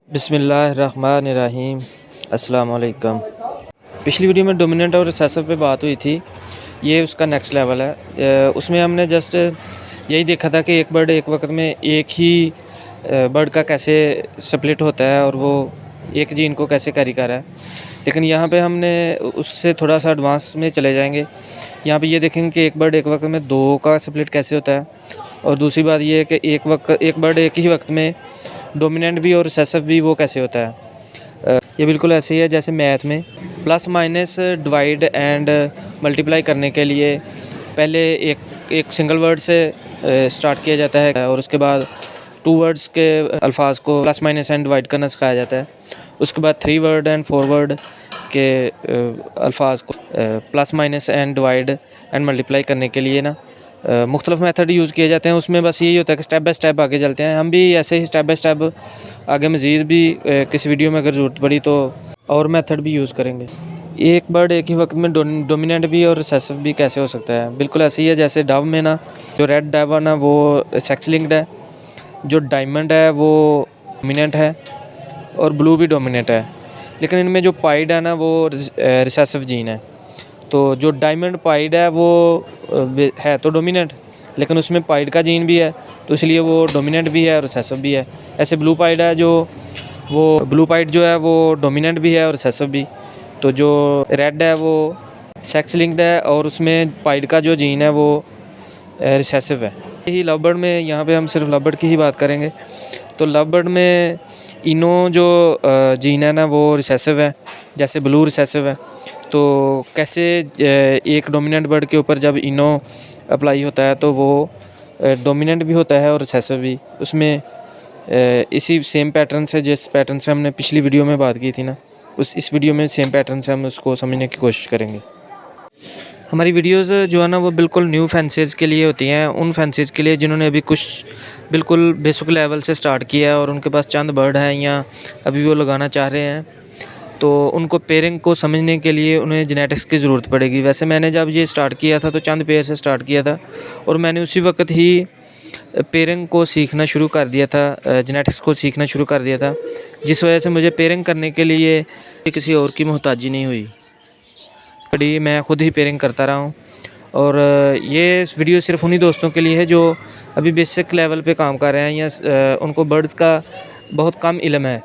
बिस्मिल्लाहिर्रहमानिर्रहीम। अस्सलाम वालेकुम। पिछली वीडियो में डोमिनेंट और रिसेसिव पे बात हुई थी, ये उसका नेक्स्ट लेवल है। उसमें हमने जस्ट यही देखा था कि एक बर्ड एक वक्त में एक ही बर्ड का कैसे स्प्लिट होता है और वो एक जीन को कैसे कैरी कर रहा है। लेकिन यहाँ पे हमने उससे थोड़ा सा एडवांस में चले जाएंगे। यहाँ पे ये देखेंगे कि एक बर्ड एक वक्त में दो का स्प्लिट कैसे होता है, और दूसरी बात ये है कि एक बर्ड एक ही वक्त में डोमिनेंट भी और रिसेसिव भी वो कैसे होता है। ये बिल्कुल ऐसे ही है जैसे मैथ में plus minus divide and multiply करने के लिए पहले एक सिंगल वर्ड से स्टार्ट किया जाता है और उसके बाद टू वर्ड्स के अल्फाज को प्लस माइनस एंड डिवाइड करना सिखाया जाता है। उसके बाद three word and four word के अल्फाज को plus minus and divide and multiply करने के लिए ना मुख्तलिफ मेथड यूज़ किए जाते हैं। उसमें बस यही होता है कि स्टेप बाय स्टेप आगे चलते हैं। हम भी ऐसे ही स्टेप बाय स्टेप आगे मज़ीद भी किसी वीडियो में अगर ज़रूरत पड़ी तो और मेथड भी यूज़ करेंगे। एक बर्ड एक ही वक्त में डोमिनेंट भी और रिसेसिव भी कैसे हो सकता है, बिल्कुल ऐसे ही है जैसे डव में ना जो रेड डव है ना वो सेक्स लिंक्ड है, जो डायमंड है वो डोमिनेंट है और ब्लू भी डोमिनेंट है। लेकिन इनमें जो पाइड है ना वो रिसेसिव जीन है। तो जो डायमंड पाइड है वो है तो डोमिनेंट, लेकिन उसमें पाइड का जीन भी है तो इसलिए वो डोमिनेंट भी है और रिसेसिव भी है। ऐसे ब्लू पाइड है जो वो ब्लू पाइड जो है वो डोमिनेंट भी है और रिसेसिव भी। तो जो रेड है वो सेक्स लिंक्ड है और उसमें पाइड का जो जीन है वो रिसेसिव है। यही लव बर्ड में यहाँ पे हम सिर्फ लव बर्ड की ही बात करेंगे। तो लव बर्ड में इनो जो जीन है ना वो रिसेसिव है, जैसे ब्लू रिसेसिव है। तो कैसे एक डोमिनेंट बर्ड के ऊपर जब इनो अप्लाई होता है तो वो डोमिनेंट भी होता है और रिसेसिव भी। उसमें इसी सेम पैटर्न से जिस पैटर्न से हमने पिछली वीडियो में बात की थी ना, इस वीडियो में सेम पैटर्न से हम उसको समझने की कोशिश करेंगे। हमारी वीडियोस जो है ना वो बिल्कुल न्यू फैंसीज़ के लिए होती हैं, उन फैंसीज़ के लिए जिन्होंने अभी कुछ बिल्कुल बेसिक लेवल से स्टार्ट किया है और उनके पास चंद बर्ड हैं या अभी वो लगाना चाह रहे हैं। तो उनको पेयरिंग को समझने के लिए उन्हें जेनेटिक्स की ज़रूरत पड़ेगी। वैसे मैंने जब ये स्टार्ट किया था तो चंद पेयर से स्टार्ट किया था और मैंने उसी वक्त ही पेयरिंग को सीखना शुरू कर दिया था, जेनेटिक्स को सीखना शुरू कर दिया था, जिस वजह से मुझे पेयरिंग करने के लिए किसी और की मोहताजी नहीं हुई। बड़ी मैं ख़ुद ही पेयरिंग करता रहा हूँ। और ये वीडियो सिर्फ उन्हीं दोस्तों के लिए है जो अभी बेसिक लेवल पे काम कर रहे हैं या उनको बर्ड्स का बहुत कम इल्म है।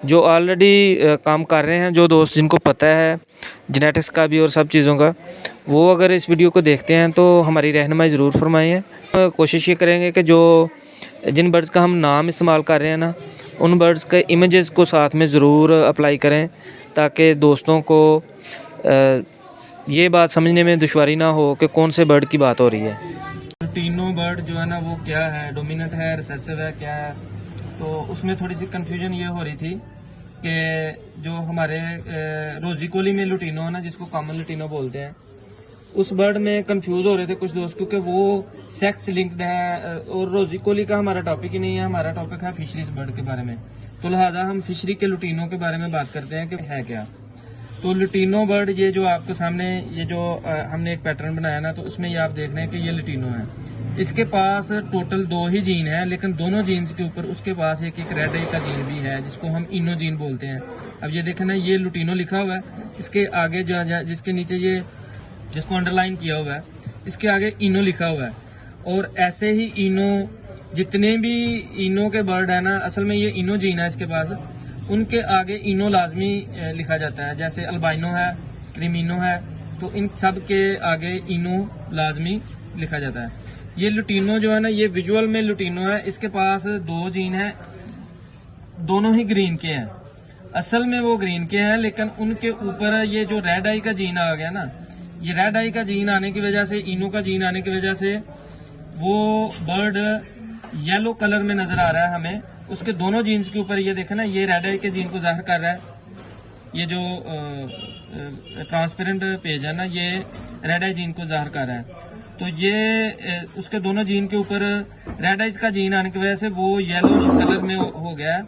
जो ऑलरेडी काम कर रहे हैं, जो दोस्त जिनको पता है जेनेटिक्स का भी और सब चीज़ों का, वो अगर इस वीडियो को देखते हैं तो हमारी रहनुमाई ज़रूर फरमाएं। कोशिश ये करेंगे कि जो जिन बर्ड्स का हम नाम इस्तेमाल कर रहे हैं ना, उन बर्ड्स के इमेजेस को साथ में ज़रूर अप्लाई करें ताकि दोस्तों को ये बात समझने में दुश्वारी ना हो कि कौन से बर्ड की बात हो रही है। लुटिनो बर्ड जो है ना वो क्या है, डोमिनेंट है, रिसेसिव है, क्या है। तो उसमें थोड़ी सी कंफ्यूजन ये हो रही थी कि जो हमारे रोजी कोली में लुटिनो है ना, जिसको कॉमन लुटिनो बोलते हैं, उस बर्ड में कंफ्यूज हो रहे थे कुछ दोस्त क्योंकि वो सेक्स लिंक्ड है। और रोजी कोली का हमारा टॉपिक ही नहीं है, हमारा टॉपिक है फिशरीज बर्ड के बारे में। तो लिहाजा हम फिशरी के लुटिनो के बारे में बात करते हैं कि है क्या। तो लुटिनो बर्ड ये जो आपके सामने ये जो हमने एक पैटर्न बनाया ना, तो उसमें ये आप देख रहे हैं कि ये लुटिनो है। इसके पास टोटल दो ही जीन है, लेकिन दोनों जीन्स के ऊपर उसके पास एक रेड आई का जीन भी है जिसको हम इनो जीन बोलते हैं। अब ये देखें ना, ये लुटिनो लिखा हुआ है, इसके आगे जो जिसके नीचे ये जिसको अंडरलाइन किया हुआ है, इसके आगे इनो लिखा हुआ है। और ऐसे ही इनो जितने भी इनो के बर्ड है ना, असल में ये इनो जीन है इसके पास, उनके आगे इनो लाजमी लिखा जाता है। जैसे अल्बाइनो है, क्रीमिनो है, तो इन सब के आगे इनो लाजमी लिखा जाता है। ये लुटिनो जो है ना, ये विजुअल में लुटिनो है, इसके पास दो जीन है, दोनों ही ग्रीन के हैं। असल में वो ग्रीन के हैं, लेकिन उनके ऊपर ये जो रेड आई का जीन आ गया ना, ये रेड आई का जीन आने की वजह से, इनो का जीन आने की वजह से वो बर्ड येलो कलर में नजर आ रहा है हमें। उसके दोनों जीन्स के ऊपर ये देखें ना, ये रेड आई के जीन को जाहिर कर रहा है। ये जो ट्रांसपेरेंट पेज है ना, ये रेड आई जीन को जाहिर कर रहा है। तो ये उसके दोनों जीन के ऊपर रेड आइज का जीन आने की वजह से वो येलो कलर में हो गया है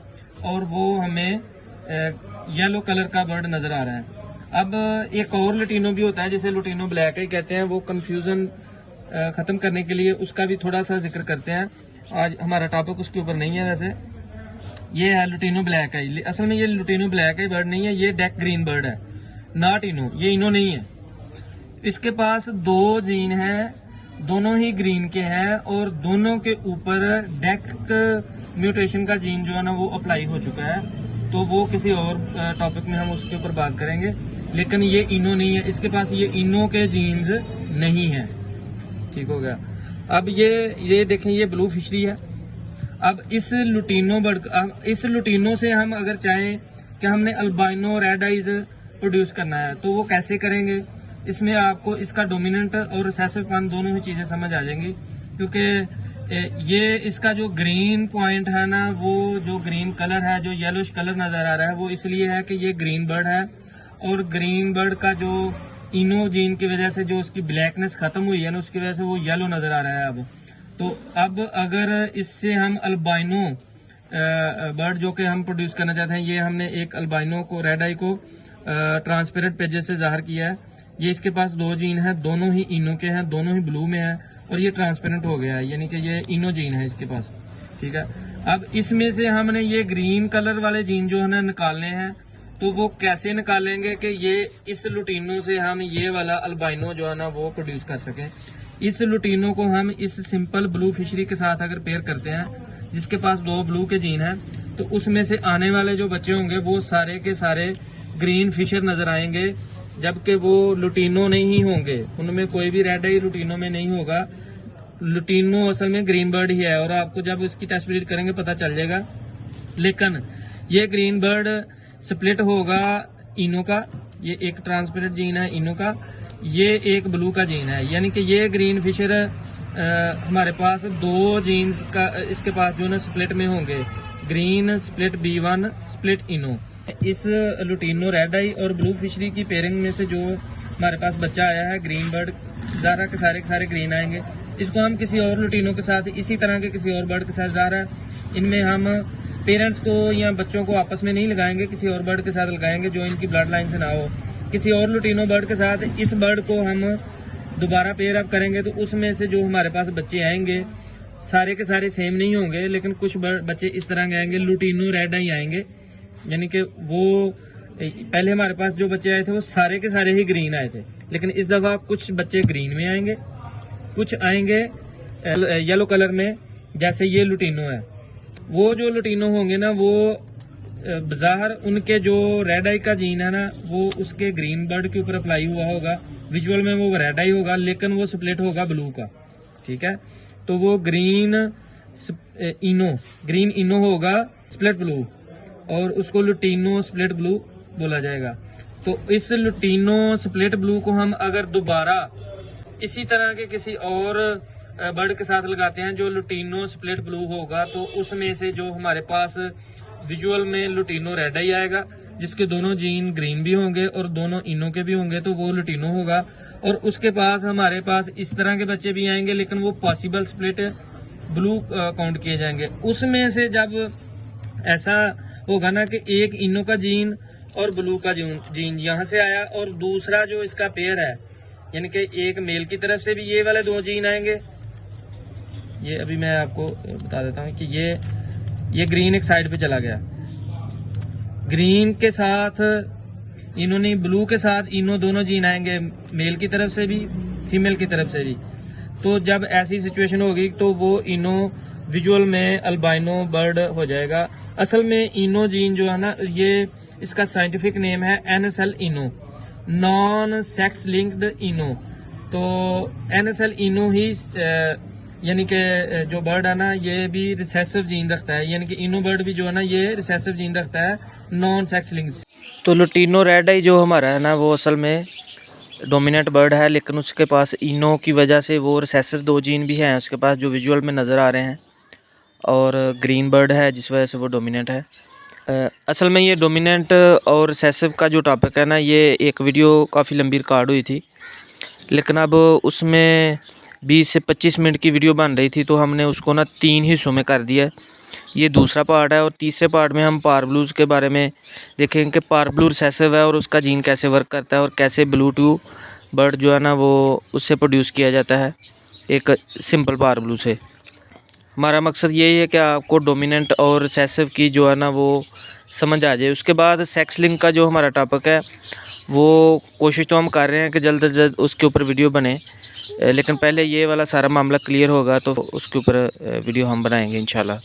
और वो हमें येलो कलर का बर्ड नजर आ रहा है। अब एक और लुटिनो भी होता है जिसे लुटिनो ब्लैक ही कहते हैं। वो कंफ्यूजन ख़त्म करने के लिए उसका भी थोड़ा सा जिक्र करते हैं। आज हमारा टॉपिक उसके ऊपर नहीं है। वैसे ये है लुटिनो ब्लैक है, असल में ये लुटिनो ब्लैक है बर्ड नहीं है, ये डेक ग्रीन बर्ड है, नॉट इनो, ये इनो नहीं है। इसके पास 2 जीन हैं, दोनों ही ग्रीन के हैं और दोनों के ऊपर डेक म्यूटेशन का जीन जो है ना वो अप्लाई हो चुका है। तो वो किसी और टॉपिक में हम उसके ऊपर बात करेंगे, लेकिन ये इनो नहीं है, इसके पास ये इनो के जीन्स नहीं है। ठीक हो गया। अब ये देखें, ये ब्लू फिशरी है। अब इस लुटीनो से हम अगर चाहें कि हमने अल्बाइनो रेड आइज प्रोड्यूस करना है तो वो कैसे करेंगे। इसमें आपको इसका डोमिनेंट और रिसेसिवपन दोनों ही चीज़ें समझ आ जाएंगी, क्योंकि ये इसका जो ग्रीन पॉइंट है ना, वो जो ग्रीन कलर है, जो येलोश कलर नज़र आ रहा है, वो इसलिए है कि ये ग्रीन बर्ड है और ग्रीन बर्ड का जो इनो जीन की वजह से जो उसकी ब्लैकनेस ख़त्म हुई है ना, उसकी वजह से वो येलो नज़र आ रहा है। अब अगर इससे हम अल्बाइनो बर्ड जो कि हम प्रोड्यूस करना चाहते हैं, ये हमने एक अल्बाइनो को, रेड आई को ट्रांसपेरेंट पेजेस से ज़ाहिर किया है। ये इसके पास 2 जीन है, दोनों ही इनो के हैं, दोनों ही ब्लू में है और ये ट्रांसपेरेंट हो गया है, यानी कि ये इनो जीन है इसके पास। ठीक है। अब इसमें से हमने ये ग्रीन कलर वाले जीन जो है ना निकालने हैं, तो वो कैसे निकालेंगे कि ये इस लुटीनो से हम ये वाला अल्बाइनो जो है ना वो प्रोड्यूस कर सकें। इस लुटीनो को हम इस सिंपल ब्लू फिशरी के साथ अगर पेयर करते हैं, जिसके पास 2 ब्लू के जीन हैं, तो उसमें से आने वाले जो बच्चे होंगे वो सारे के सारे ग्रीन फिशर नजर आएंगे, जबकि वो लुटीनो नहीं होंगे, उनमें कोई भी रेड आई लुटीनो में नहीं होगा। लुटीनो असल में ग्रीन बर्ड ही है और आपको जब इसकी टेस्ट ब्रीड करेंगे पता चल जाएगा। लेकिन ये ग्रीन बर्ड स्प्लिट होगा इनो का, ये एक ट्रांसपेरेंट जीन है इनो का, ये एक ब्लू का जीन है, यानी कि ये ग्रीन फिशर हमारे पास 2 जीन्स का इसके पास जो ना स्प्लिट में होंगे, ग्रीन स्प्लिट B1 स्प्लिट इनो। इस लुटीनो रेड आई और ब्लू फिशरी की पेयरिंग में से जो हमारे पास बच्चा आया है ग्रीन बर्ड, ज़ारा के सारे ग्रीन आएंगे। इसको हम किसी और लुटीनो के साथ, इसी तरह के किसी और बर्ड के साथ, ज़ारा इनमें हम पेरेंट्स को या बच्चों को आपस में नहीं लगाएंगे, किसी और बर्ड के साथ लगाएंगे जो इनकी ब्लड लाइन से ना हो। किसी और लुटीनो बर्ड के साथ इस बर्ड को हम दोबारा पेयर अप करेंगे, तो उसमें से जो हमारे पास बच्चे आएंगे सारे के सारे सेम नहीं होंगे, लेकिन कुछ बच्चे इस तरह के आएंगे, लुटीनो रेड आई आएंगे, यानी कि वो पहले हमारे पास जो बच्चे आए थे वो सारे के सारे ही ग्रीन आए थे, लेकिन इस दफ़ा कुछ बच्चे ग्रीन में आएंगे, कुछ आएंगे येलो कलर में, जैसे ये लुटीनो है। वो जो लुटीनो होंगे ना, वो बाहर उनके जो रेड आई का जीन है ना, वो उसके ग्रीन बर्ड के ऊपर अप्लाई हुआ होगा, विजुअल में वो रेड आई होगा, लेकिन वो स्प्लिट होगा ब्लू का। ठीक है। तो वो ग्रीन इनो होगा स्प्लिट ब्लू, और उसको लुटीनो स्प्लिट ब्लू बोला जाएगा। तो इस लुटीनो स्प्लिट ब्लू को हम अगर दोबारा इसी तरह के किसी और बर्ड के साथ लगाते हैं जो लुटीनो स्प्लिट ब्लू होगा, तो उसमें से जो हमारे पास विजुअल में लुटीनो रेड आई आएगा, जिसके दोनों जीन ग्रीन भी होंगे और दोनों इनो के भी होंगे, तो वो लुटीनो होगा। और उसके पास हमारे पास इस तरह के बच्चे भी आएंगे, लेकिन वो पॉसिबल स्प्लिट ब्लू काउंट किए जाएंगे। उसमें से जब ऐसा होगा ना कि एक इनो का जीन और ब्लू का जीन यहाँ से आया और दूसरा जो इसका पेयर है, यानी कि एक मेल की तरफ से भी ये वाले 2 जीन आएंगे। ये अभी मैं आपको बता देता हूँ कि ये ग्रीन एक साइड पे चला गया, ग्रीन के साथ इनो नहीं, ब्लू के साथ इनो, दोनों जीन आएंगे, मेल की तरफ से भी फीमेल की तरफ से भी। तो जब ऐसी सिचुएशन होगी तो वो इनो विजुअल में अल्बाइनो बर्ड हो जाएगा। असल में इनो जीन जो है ना, ये इसका साइंटिफिक नेम है NSL इनो, नॉन सेक्स लिंक्ड इनो। तो NSL इनो ही यानी कि जो बर्ड है ना, ये भी रिसेसिव जीन रखता है, यानी कि इनो बर्ड भी जो है ना ये रिसेसिव जीन रखता है, नॉन सेक्स लिंक्ड। तो लुटीनो रेड आई जो हमारा है ना, वो असल में डोमिनेंट बर्ड है, लेकिन उसके पास इनो की वजह से वो रिसेसिव 2 जीन भी हैं उसके पास जो विजुअल में नज़र आ रहे हैं, और ग्रीन बर्ड है जिस वजह से वो डोमिनेंट है। असल में ये डोमिनेंट और रिसेसिव का जो टॉपिक है ना, ये एक वीडियो काफ़ी लंबी रिकॉर्ड हुई थी, लेकिन अब उसमें 20 से 25 मिनट की वीडियो बन रही थी, तो हमने उसको ना 3 हिस्सों में कर दिया। ये दूसरा पार्ट है, और तीसरे पार्ट में हम पारब्लूज़ के बारे में देखेंगे कि पारब्लू रिसेसिव है और उसका जीन कैसे वर्क करता है, और कैसे ब्लू टू बर्ड जो है ना वो उससे प्रोड्यूस किया जाता है। एक सिंपल पावर ब्लू से। हमारा मकसद यही है कि आपको डोमिनेंट और रिसेसिव की जो है ना वो समझ आ जाए। उसके बाद सेक्स लिंक का जो हमारा टॉपिक है वो कोशिश तो हम कर रहे हैं कि जल्द से जल्द उसके ऊपर वीडियो बने, लेकिन पहले ये वाला सारा मामला क्लियर होगा तो उसके ऊपर वीडियो हम बनाएंगे इंशाल्लाह।